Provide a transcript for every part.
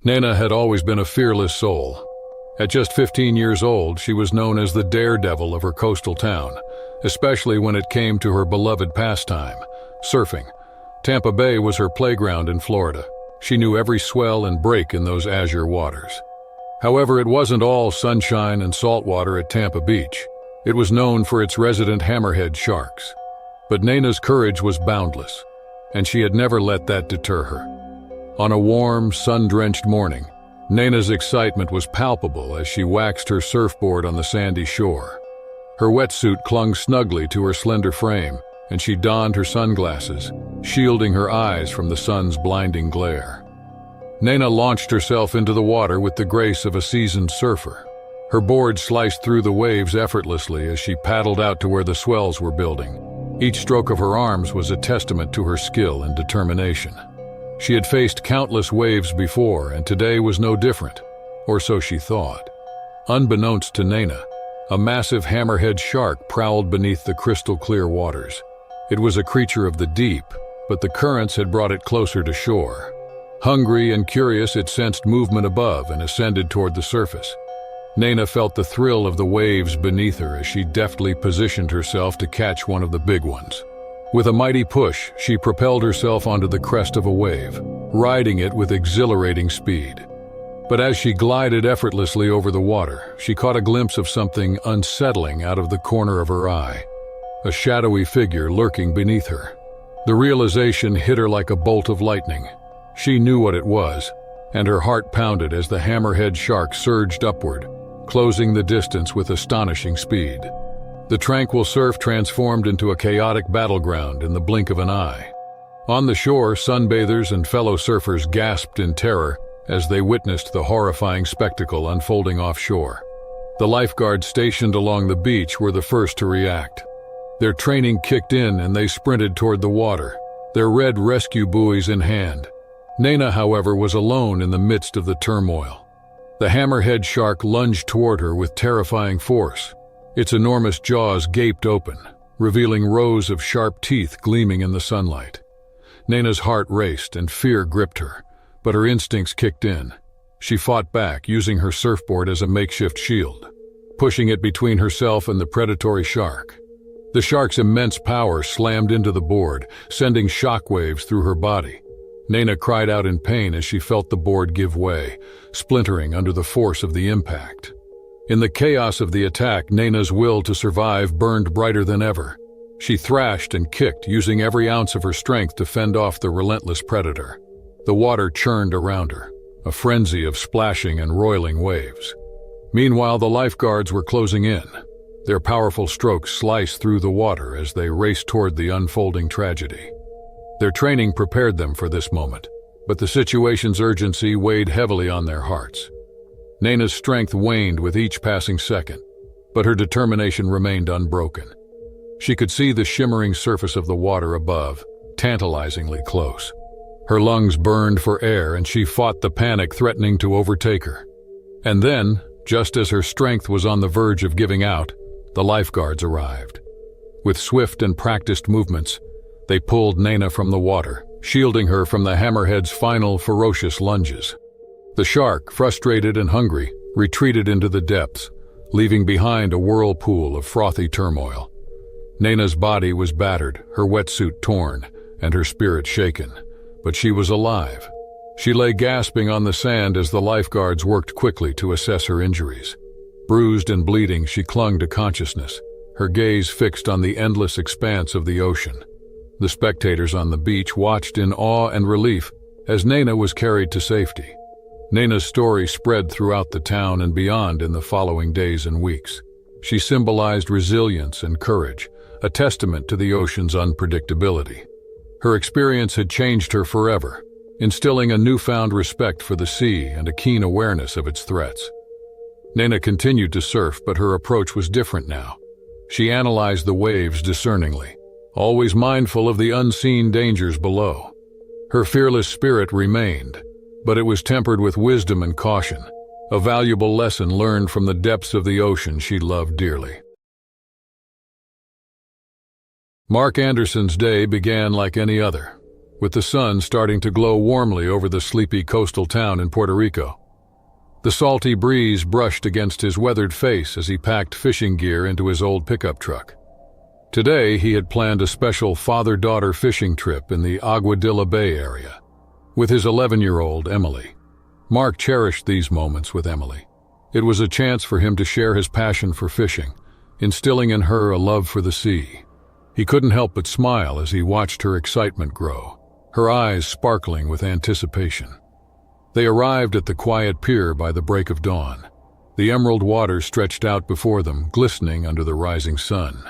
Nena had always been a fearless soul. At just 15 years old, she was known as the daredevil of her coastal town, especially when it came to her beloved pastime, surfing. Tampa Bay was her playground in Florida. She knew every swell and break in those azure waters. However, it wasn't all sunshine and saltwater at Tampa Beach. It was known for its resident hammerhead sharks. But Nena's courage was boundless, and she had never let that deter her. On a warm, sun-drenched morning, Nena's excitement was palpable as she waxed her surfboard on the sandy shore. Her wetsuit clung snugly to her slender frame, and she donned her sunglasses, shielding her eyes from the sun's blinding glare. Nena launched herself into the water with the grace of a seasoned surfer. Her board sliced through the waves effortlessly as she paddled out to where the swells were building. Each stroke of her arms was a testament to her skill and determination. She had faced countless waves before, and today was no different, or so she thought. Unbeknownst to Nena, a massive hammerhead shark prowled beneath the crystal-clear waters. It was a creature of the deep, but the currents had brought it closer to shore. Hungry and curious, it sensed movement above and ascended toward the surface. Nena felt the thrill of the waves beneath her as she deftly positioned herself to catch one of the big ones. With a mighty push, she propelled herself onto the crest of a wave, riding it with exhilarating speed. But as she glided effortlessly over the water, she caught a glimpse of something unsettling out of the corner of her eye. A shadowy figure lurking beneath her. The realization hit her like a bolt of lightning. She knew what it was, and her heart pounded as the hammerhead shark surged upward, closing the distance with astonishing speed. The tranquil surf transformed into a chaotic battleground in the blink of an eye. On the shore, sunbathers and fellow surfers gasped in terror as they witnessed the horrifying spectacle unfolding offshore. The lifeguards stationed along the beach were the first to react. Their training kicked in and they sprinted toward the water, their red rescue buoys in hand. Nena, however, was alone in the midst of the turmoil. The hammerhead shark lunged toward her with terrifying force. Its enormous jaws gaped open, revealing rows of sharp teeth gleaming in the sunlight. Nena's heart raced and fear gripped her, but her instincts kicked in. She fought back, using her surfboard as a makeshift shield, pushing it between herself and the predatory shark. The shark's immense power slammed into the board, sending shockwaves through her body. Nena cried out in pain as she felt the board give way, splintering under the force of the impact. In the chaos of the attack, Nena's will to survive burned brighter than ever. She thrashed and kicked, using every ounce of her strength to fend off the relentless predator. The water churned around her, a frenzy of splashing and roiling waves. Meanwhile, the lifeguards were closing in. Their powerful strokes sliced through the water as they raced toward the unfolding tragedy. Their training prepared them for this moment, but the situation's urgency weighed heavily on their hearts. Nena's strength waned with each passing second, but her determination remained unbroken. She could see the shimmering surface of the water above, tantalizingly close. Her lungs burned for air and she fought the panic threatening to overtake her. And then, just as her strength was on the verge of giving out, the lifeguards arrived. With swift and practiced movements, they pulled Nena from the water, shielding her from the hammerhead's final ferocious lunges. The shark, frustrated and hungry, retreated into the depths, leaving behind a whirlpool of frothy turmoil. Nena's body was battered, her wetsuit torn, and her spirit shaken, but she was alive. She lay gasping on the sand as the lifeguards worked quickly to assess her injuries. Bruised and bleeding, she clung to consciousness, her gaze fixed on the endless expanse of the ocean. The spectators on the beach watched in awe and relief as Nena was carried to safety. Nena's story spread throughout the town and beyond in the following days and weeks. She symbolized resilience and courage, a testament to the ocean's unpredictability. Her experience had changed her forever, instilling a newfound respect for the sea and a keen awareness of its threats. Nena continued to surf, but her approach was different now. She analyzed the waves discerningly, always mindful of the unseen dangers below. Her fearless spirit remained, but it was tempered with wisdom and caution, a valuable lesson learned from the depths of the ocean she loved dearly. Mark Anderson's day began like any other. with the sun starting to glow warmly over the sleepy coastal town in Puerto Rico. The salty breeze brushed against his weathered face as he packed fishing gear into his old pickup truck. Today, he had planned a special father-daughter fishing trip in the Aguadilla Bay area, with his 11-year-old Emily. Mark cherished these moments with Emily. It was a chance for him to share his passion for fishing, instilling in her a love for the sea. He couldn't help but smile as he watched her excitement grow, her eyes sparkling with anticipation. They arrived at the quiet pier by the break of dawn. The emerald water stretched out before them, glistening under the rising sun.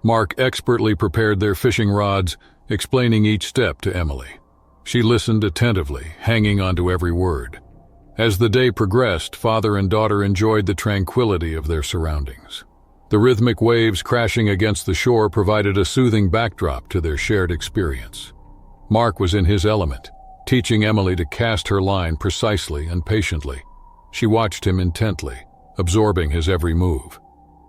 Mark expertly prepared their fishing rods, explaining each step to Emily. She listened attentively, hanging onto every word. As the day progressed, father and daughter enjoyed the tranquility of their surroundings. The rhythmic waves crashing against the shore provided a soothing backdrop to their shared experience. Mark was in his element, teaching Emily to cast her line precisely and patiently. She watched him intently, absorbing his every move.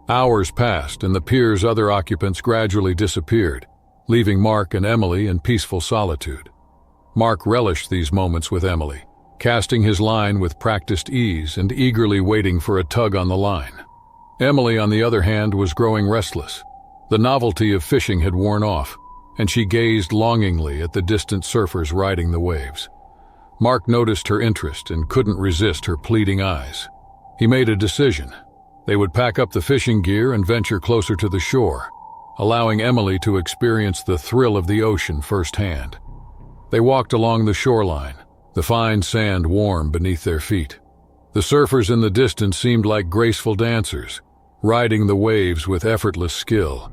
Hours passed, and the pier's other occupants gradually disappeared, leaving Mark and Emily in peaceful solitude. Mark relished these moments with Emily, casting his line with practiced ease and eagerly waiting for a tug on the line. Emily, on the other hand, was growing restless. The novelty of fishing had worn off, and she gazed longingly at the distant surfers riding the waves. Mark noticed her interest and couldn't resist her pleading eyes. He made a decision. They would pack up the fishing gear and venture closer to the shore, allowing Emily to experience the thrill of the ocean firsthand. They walked along the shoreline, the fine sand warm beneath their feet. The surfers in the distance seemed like graceful dancers, riding the waves with effortless skill.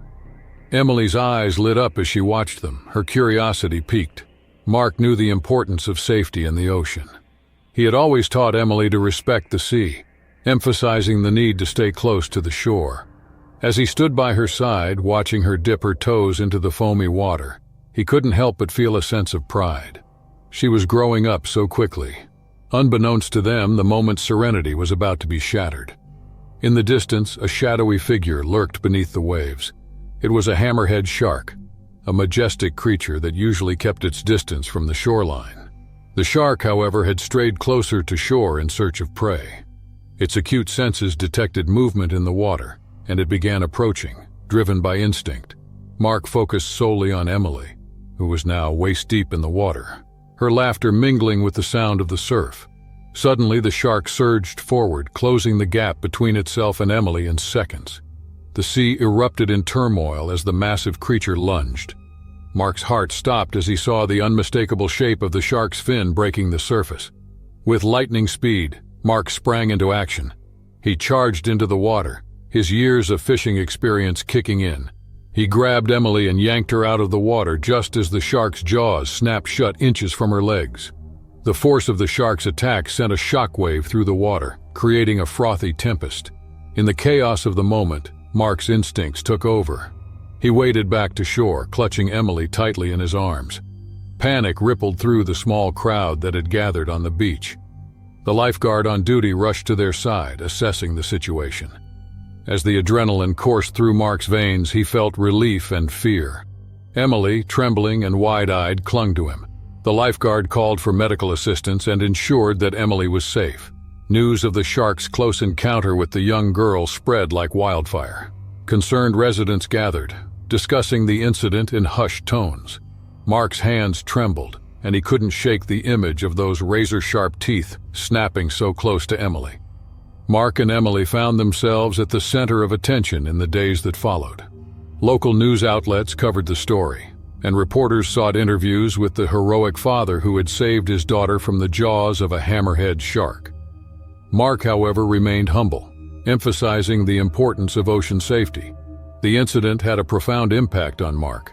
Emily's eyes lit up as she watched them, her curiosity piqued. Mark knew the importance of safety in the ocean. He had always taught Emily to respect the sea, emphasizing the need to stay close to the shore. As he stood by her side, watching her dip her toes into the foamy water, he couldn't help but feel a sense of pride. She was growing up so quickly. Unbeknownst to them, the moment's serenity was about to be shattered. In the distance, a shadowy figure lurked beneath the waves. It was a hammerhead shark, a majestic creature that usually kept its distance from the shoreline. The shark, however, had strayed closer to shore in search of prey. Its acute senses detected movement in the water, and it began approaching, driven by instinct. Mark focused solely on Emily, who was now waist-deep in the water, her laughter mingling with the sound of the surf. Suddenly, the shark surged forward, closing the gap between itself and Emily in seconds. The sea erupted in turmoil as the massive creature lunged. Mark's heart stopped as he saw the unmistakable shape of the shark's fin breaking the surface. With lightning speed, Mark sprang into action. He charged into the water, his years of fishing experience kicking in. He grabbed Emily and yanked her out of the water just as the shark's jaws snapped shut inches from her legs. The force of the shark's attack sent a shockwave through the water, creating a frothy tempest. In the chaos of the moment, Mark's instincts took over. He waded back to shore, clutching Emily tightly in his arms. Panic rippled through the small crowd that had gathered on the beach. The lifeguard on duty rushed to their side, assessing the situation. As the adrenaline coursed through Mark's veins, he felt relief and fear. Emily, trembling and wide-eyed, clung to him. The lifeguard called for medical assistance and ensured that Emily was safe. News of the shark's close encounter with the young girl spread like wildfire. Concerned residents gathered, discussing the incident in hushed tones. Mark's hands trembled, and he couldn't shake the image of those razor-sharp teeth snapping so close to Emily. Mark and Emily found themselves at the center of attention in the days that followed. Local news outlets covered the story, and reporters sought interviews with the heroic father who had saved his daughter from the jaws of a hammerhead shark. Mark, however, remained humble, emphasizing the importance of ocean safety. The incident had a profound impact on Mark.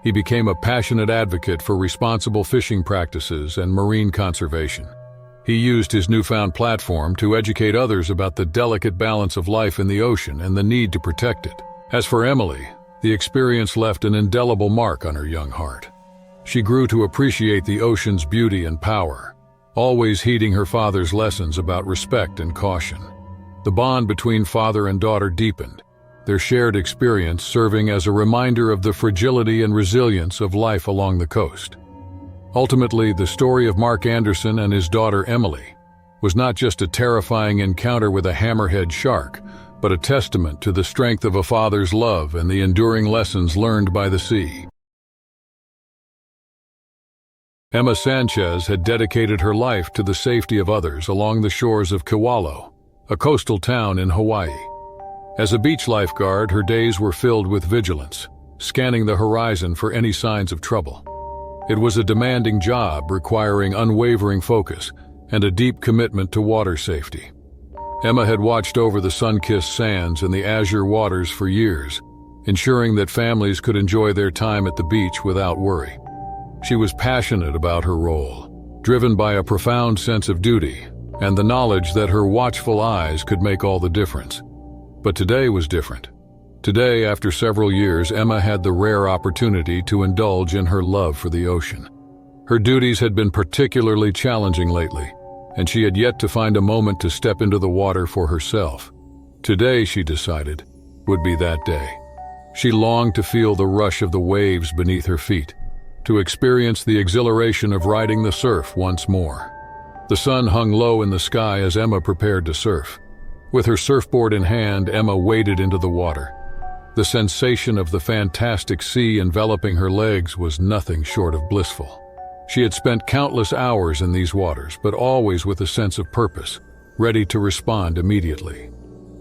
He became a passionate advocate for responsible fishing practices and marine conservation. He used his newfound platform to educate others about the delicate balance of life in the ocean and the need to protect it. As for Emily, the experience left an indelible mark on her young heart. She grew to appreciate the ocean's beauty and power, always heeding her father's lessons about respect and caution. The bond between father and daughter deepened, their shared experience serving as a reminder of the fragility and resilience of life along the coast. Ultimately, the story of Mark Anderson and his daughter Emily was not just a terrifying encounter with a hammerhead shark, but a testament to the strength of a father's love and the enduring lessons learned by the sea. Emma Sanchez had dedicated her life to the safety of others along the shores of Kewalo, a coastal town in Hawaii. As a beach lifeguard, her days were filled with vigilance, scanning the horizon for any signs of trouble. It was a demanding job requiring unwavering focus and a deep commitment to water safety. Emma had watched over the sun-kissed sands and the azure waters for years, ensuring that families could enjoy their time at the beach without worry. She was passionate about her role, driven by a profound sense of duty and the knowledge that her watchful eyes could make all the difference. But today was different. Today, after several years, Emma had the rare opportunity to indulge in her love for the ocean. Her duties had been particularly challenging lately, and she had yet to find a moment to step into the water for herself. Today, she decided, would be that day. She longed to feel the rush of the waves beneath her feet, to experience the exhilaration of riding the surf once more. The sun hung low in the sky as Emma prepared to surf. With her surfboard in hand, Emma waded into the water. The sensation of the fantastic sea enveloping her legs was nothing short of blissful. She had spent countless hours in these waters, but always with a sense of purpose, ready to respond immediately.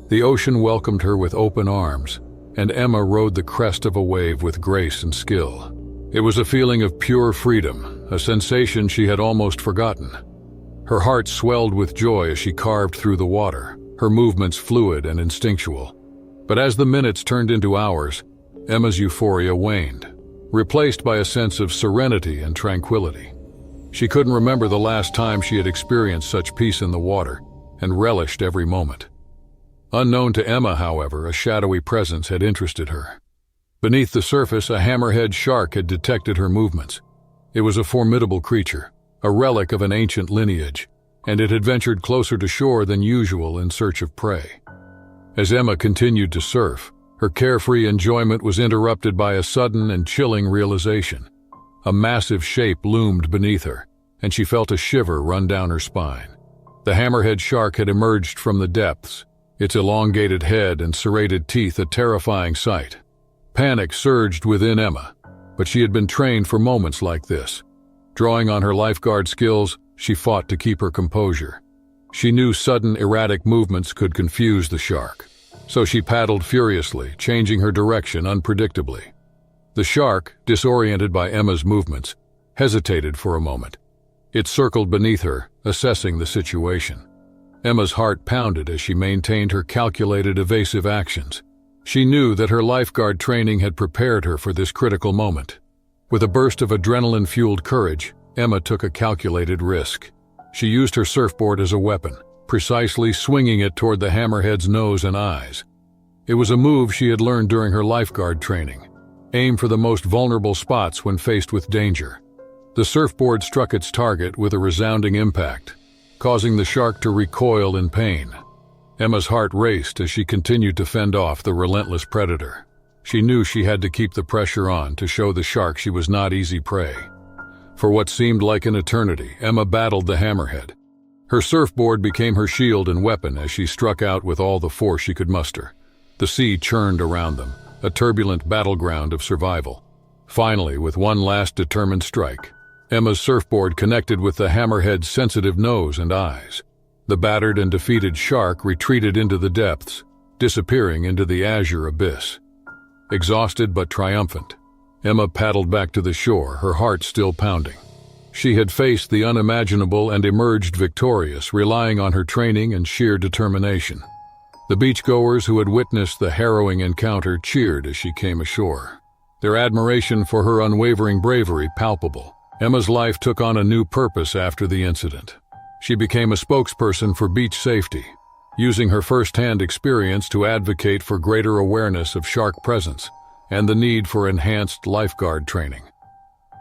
The ocean welcomed her with open arms, and Emma rode the crest of a wave with grace and skill. It was a feeling of pure freedom, a sensation she had almost forgotten. Her heart swelled with joy as she carved through the water, her movements fluid and instinctual. But as the minutes turned into hours, Emma's euphoria waned, replaced by a sense of serenity and tranquility. She couldn't remember the last time she had experienced such peace in the water, and relished every moment. Unknown to Emma, however, a shadowy presence had interested her. Beneath the surface, a hammerhead shark had detected her movements. It was a formidable creature, a relic of an ancient lineage, and it had ventured closer to shore than usual in search of prey. As Emma continued to surf, her carefree enjoyment was interrupted by a sudden and chilling realization. A massive shape loomed beneath her, and she felt a shiver run down her spine. The hammerhead shark had emerged from the depths, its elongated head and serrated teeth a terrifying sight. Panic surged within Emma, but she had been trained for moments like this. Drawing on her lifeguard skills, she fought to keep her composure. She knew sudden, erratic movements could confuse the shark, so she paddled furiously, changing her direction unpredictably. The shark, disoriented by Emma's movements, hesitated for a moment. It circled beneath her, assessing the situation. Emma's heart pounded as she maintained her calculated, evasive actions. She knew that her lifeguard training had prepared her for this critical moment. With a burst of adrenaline-fueled courage, Emma took a calculated risk. She used her surfboard as a weapon, precisely swinging it toward the hammerhead's nose and eyes. It was a move she had learned during her lifeguard training. Aim for the most vulnerable spots when faced with danger. The surfboard struck its target with a resounding impact, causing the shark to recoil in pain. Emma's heart raced as she continued to fend off the relentless predator. She knew she had to keep the pressure on to show the shark she was not easy prey. For what seemed like an eternity, Emma battled the hammerhead. Her surfboard became her shield and weapon as she struck out with all the force she could muster. The sea churned around them, a turbulent battleground of survival. Finally, with one last determined strike, Emma's surfboard connected with the hammerhead's sensitive nose and eyes. The battered and defeated shark retreated into the depths, disappearing into the azure abyss. Exhausted but triumphant, Emma paddled back to the shore, her heart still pounding. She had faced the unimaginable and emerged victorious, relying on her training and sheer determination. The beachgoers who had witnessed the harrowing encounter cheered as she came ashore, their admiration for her unwavering bravery palpable. Emma's life took on a new purpose after the incident. She became a spokesperson for beach safety, using her first-hand experience to advocate for greater awareness of shark presence and the need for enhanced lifeguard training.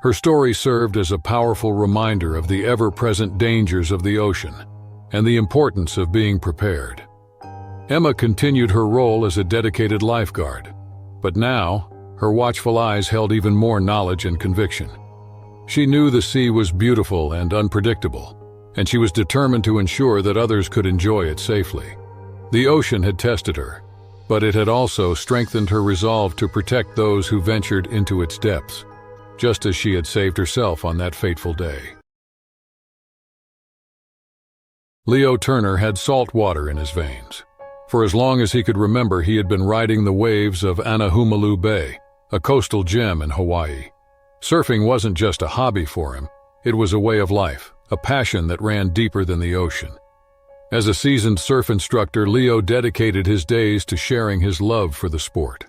Her story served as a powerful reminder of the ever-present dangers of the ocean and the importance of being prepared. Emma continued her role as a dedicated lifeguard, but now her watchful eyes held even more knowledge and conviction. She knew the sea was beautiful and unpredictable, and she was determined to ensure that others could enjoy it safely. The ocean had tested her, but it had also strengthened her resolve to protect those who ventured into its depths, just as she had saved herself on that fateful day. Leo Turner had salt water in his veins. For as long as he could remember, he had been riding the waves of Anahumalu Bay, a coastal gem in Hawaii. Surfing wasn't just a hobby for him, it was a way of life, a passion that ran deeper than the ocean. As a seasoned surf instructor, Leo dedicated his days to sharing his love for the sport.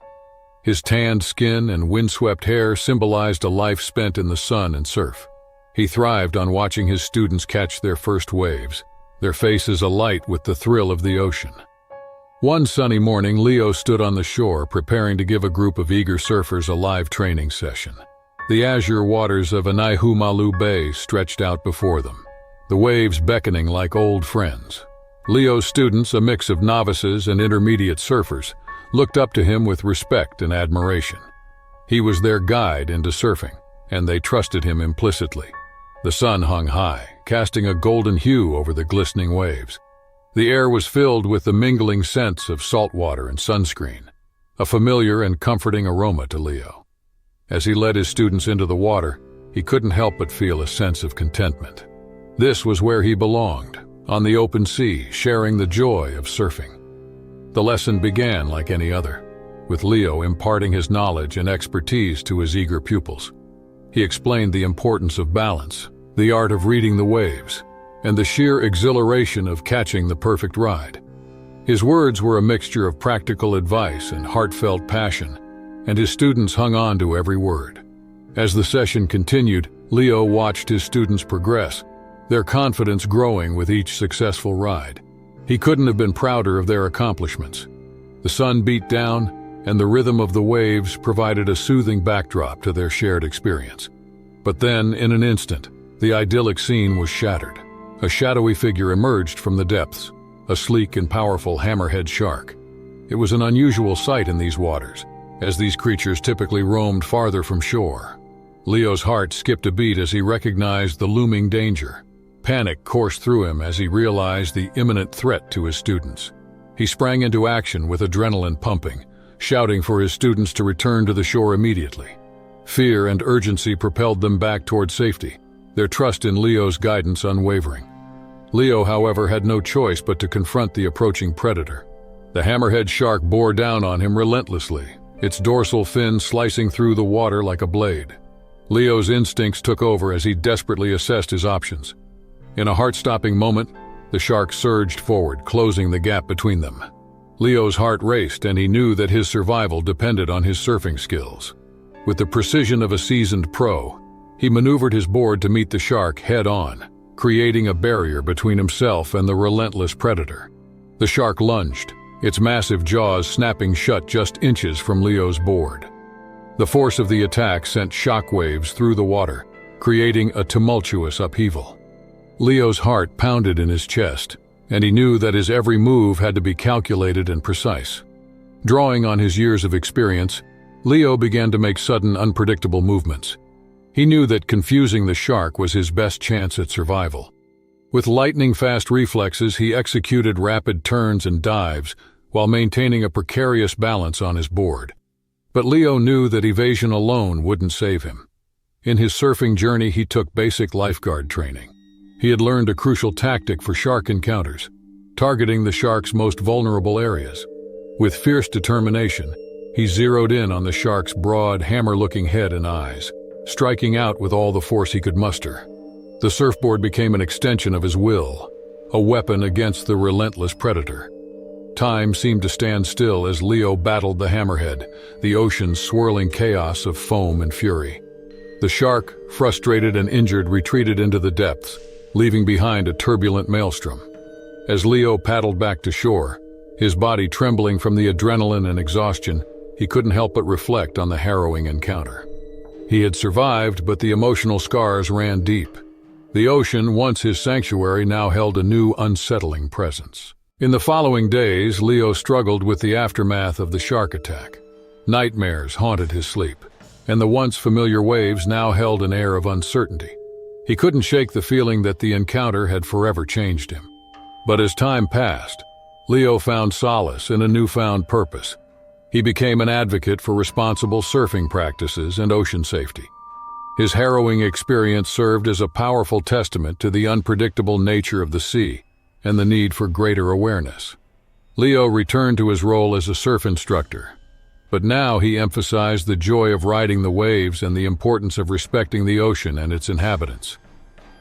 His tanned skin and windswept hair symbolized a life spent in the sun and surf. He thrived on watching his students catch their first waves, their faces alight with the thrill of the ocean. One sunny morning, Leo stood on the shore preparing to give a group of eager surfers a live training session. The azure waters of Anahumalu Bay stretched out before them, the waves beckoning like old friends. Leo's students, a mix of novices and intermediate surfers, looked up to him with respect and admiration. He was their guide into surfing, and they trusted him implicitly. The sun hung high, casting a golden hue over the glistening waves. The air was filled with the mingling scents of salt water and sunscreen, a familiar and comforting aroma to Leo. As he led his students into the water, he couldn't help but feel a sense of contentment. This was where he belonged, on the open sea, sharing the joy of surfing. The lesson began like any other, with Leo imparting his knowledge and expertise to his eager pupils. He explained the importance of balance, the art of reading the waves, and the sheer exhilaration of catching the perfect ride. His words were a mixture of practical advice and heartfelt passion, and his students hung on to every word. As the session continued, Leo watched his students progress, their confidence growing with each successful ride. He couldn't have been prouder of their accomplishments. The sun beat down, and the rhythm of the waves provided a soothing backdrop to their shared experience. But then, in an instant, the idyllic scene was shattered. A shadowy figure emerged from the depths, a sleek and powerful hammerhead shark. It was an unusual sight in these waters, as these creatures typically roamed farther from shore. Leo's heart skipped a beat as he recognized the looming danger. Panic coursed through him as he realized the imminent threat to his students. He sprang into action with adrenaline pumping, shouting for his students to return to the shore immediately. Fear and urgency propelled them back toward safety, their trust in Leo's guidance unwavering. Leo, however, had no choice but to confront the approaching predator. The hammerhead shark bore down on him relentlessly, its dorsal fin slicing through the water like a blade. Leo's instincts took over as he desperately assessed his options. In a heart-stopping moment, the shark surged forward, closing the gap between them. Leo's heart raced, and he knew that his survival depended on his surfing skills. With the precision of a seasoned pro, he maneuvered his board to meet the shark head-on, creating a barrier between himself and the relentless predator. The shark lunged, its massive jaws snapping shut just inches from Leo's board. The force of the attack sent shockwaves through the water, creating a tumultuous upheaval. Leo's heart pounded in his chest, and he knew that his every move had to be calculated and precise. Drawing on his years of experience, Leo began to make sudden, unpredictable movements. He knew that confusing the shark was his best chance at survival. With lightning-fast reflexes, he executed rapid turns and dives while maintaining a precarious balance on his board. But Leo knew that evasion alone wouldn't save him. In his surfing journey, he took basic lifeguard training. He had learned a crucial tactic for shark encounters, targeting the shark's most vulnerable areas. With fierce determination, he zeroed in on the shark's broad, hammer-looking head and eyes, striking out with all the force he could muster. The surfboard became an extension of his will, a weapon against the relentless predator. Time seemed to stand still as Leo battled the hammerhead, the ocean's swirling chaos of foam and fury. The shark, frustrated and injured, retreated into the depths, leaving behind a turbulent maelstrom. As Leo paddled back to shore, his body trembling from the adrenaline and exhaustion, he couldn't help but reflect on the harrowing encounter. He had survived, but the emotional scars ran deep. The ocean, once his sanctuary, now held a new, unsettling presence. In the following days, Leo struggled with the aftermath of the shark attack. Nightmares haunted his sleep. and the once familiar waves now held an air of uncertainty. He couldn't shake the feeling that the encounter had forever changed him. But as time passed, Leo found solace in a newfound purpose. He became an advocate for responsible surfing practices and ocean safety. His harrowing experience served as a powerful testament to the unpredictable nature of the sea and the need for greater awareness. Leo returned to his role as a surf instructor, but now he emphasized the joy of riding the waves and the importance of respecting the ocean and its inhabitants.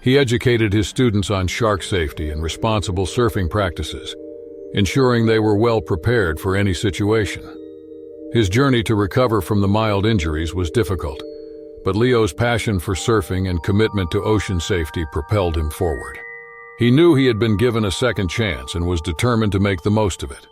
He educated his students on shark safety and responsible surfing practices, ensuring they were well prepared for any situation. His journey to recover from the mild injuries was difficult, but Leo's passion for surfing and commitment to ocean safety propelled him forward. He knew he had been given a second chance and was determined to make the most of it.